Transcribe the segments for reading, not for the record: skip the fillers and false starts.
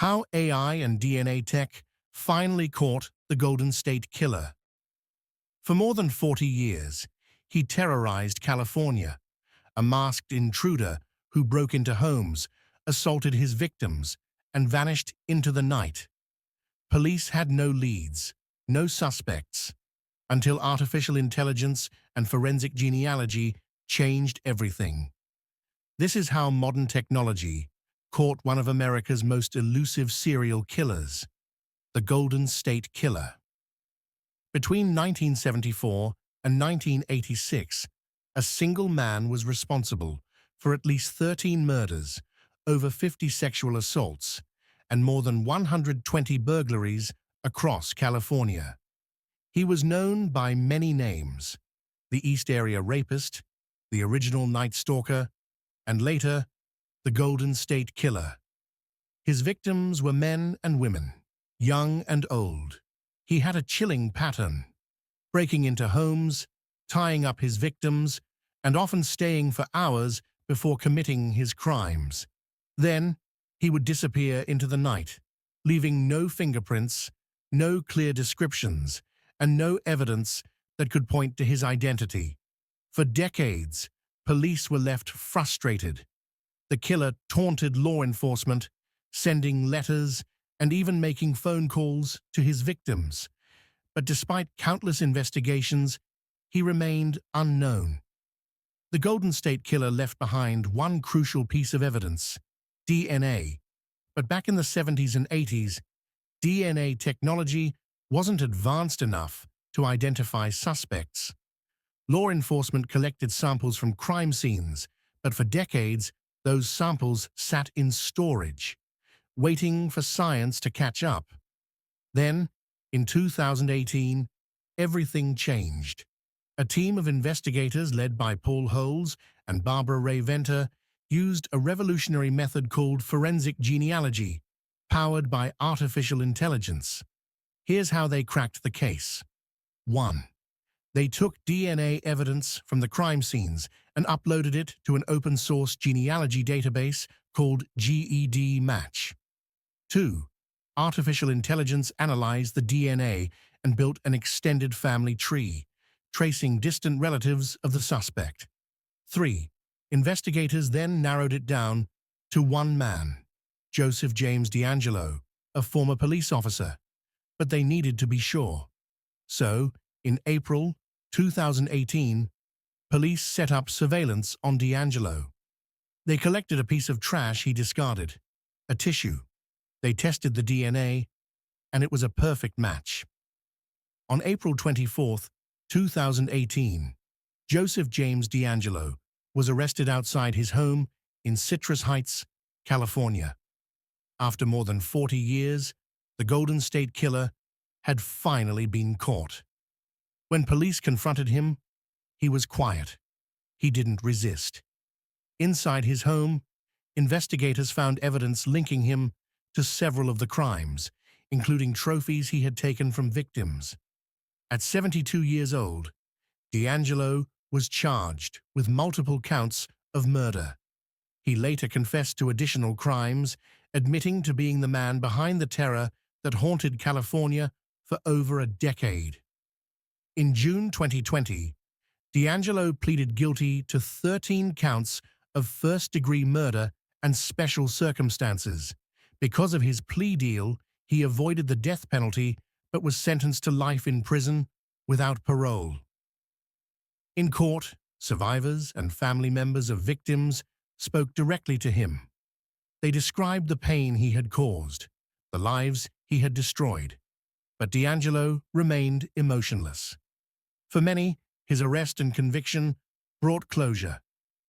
How AI and DNA tech finally caught the Golden State Killer. For more than 40 years, he terrorized California, a masked intruder who broke into homes, assaulted his victims, and vanished into the night. Police had no leads, no suspects, until artificial intelligence and forensic genealogy changed everything. This is how modern technology caught one of America's most elusive serial killers, the Golden State Killer. Between 1974 and 1986, a single man was responsible for at least 13 murders, over 50 sexual assaults, and more than 120 burglaries across California. He was known by many names: the East Area Rapist, the original Night Stalker, and later, the Golden State Killer. His victims were men and women, young and old. He had a chilling pattern: breaking into homes, tying up his victims, and often staying for hours before committing his crimes. Then, he would disappear into the night, leaving no fingerprints, no clear descriptions, and no evidence that could point to his identity. For decades, police were left frustrated. The killer taunted law enforcement, sending letters and even making phone calls to his victims. But despite countless investigations, he remained unknown. The Golden State Killer left behind one crucial piece of evidence: DNA. But back in the 70s and 80s, DNA technology wasn't advanced enough to identify suspects. Law enforcement collected samples from crime scenes, but for decades, those samples sat in storage, waiting for science to catch up. Then, in 2018, everything changed. A team of investigators led by Paul Holes and Barbara Ray Venter used a revolutionary method called forensic genealogy, powered by artificial intelligence. Here's how they cracked the case. 1. They took DNA evidence from the crime scenes and uploaded it to an open-source genealogy database called GED Match. 2. Artificial intelligence analyzed the DNA and built an extended family tree, tracing distant relatives of the suspect. 3. Investigators then narrowed it down to one man, Joseph James DeAngelo, a former police officer. But they needed to be sure. So, in April 2018, police set up surveillance on DeAngelo. They collected a piece of trash he discarded, a tissue. They tested the DNA, and it was a perfect match. On April 24, 2018, Joseph James DeAngelo was arrested outside his home in Citrus Heights, California. After more than 40 years, the Golden State Killer had finally been caught. When police confronted him, he was quiet. He didn't resist. Inside his home, investigators found evidence linking him to several of the crimes, including trophies he had taken from victims. At 72 years old, DeAngelo was charged with multiple counts of murder. He later confessed to additional crimes, admitting to being the man behind the terror that haunted California for over a decade. In June 2020, DeAngelo pleaded guilty to 13 counts of first-degree murder and special circumstances. Because of his plea deal, he avoided the death penalty but was sentenced to life in prison without parole. In court, survivors and family members of victims spoke directly to him. They described the pain he had caused, the lives he had destroyed. But DeAngelo remained emotionless. For many, his arrest and conviction brought closure.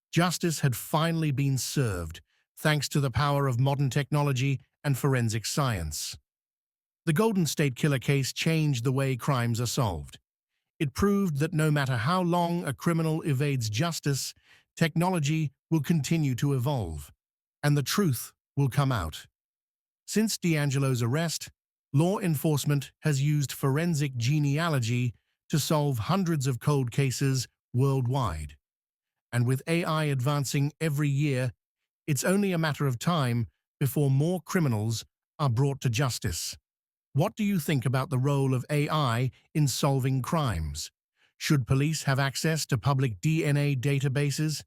Justice had finally been served, thanks to the power of modern technology and forensic science. The Golden State Killer case changed the way crimes are solved. It proved that no matter how long a criminal evades justice, technology will continue to evolve, and the truth will come out. Since DeAngelo's arrest, law enforcement has used forensic genealogy to solve hundreds of cold cases worldwide. And with AI advancing every year, it's only a matter of time before more criminals are brought to justice. What do you think about the role of AI in solving crimes? Should police have access to public DNA databases?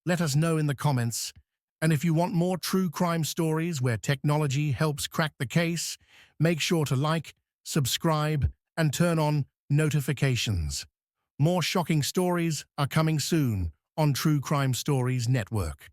Let us know in the comments. And if you want more true crime stories where technology helps crack the case, make sure to like, subscribe, and turn on notifications. More shocking stories are coming soon on True Crime Stories Network.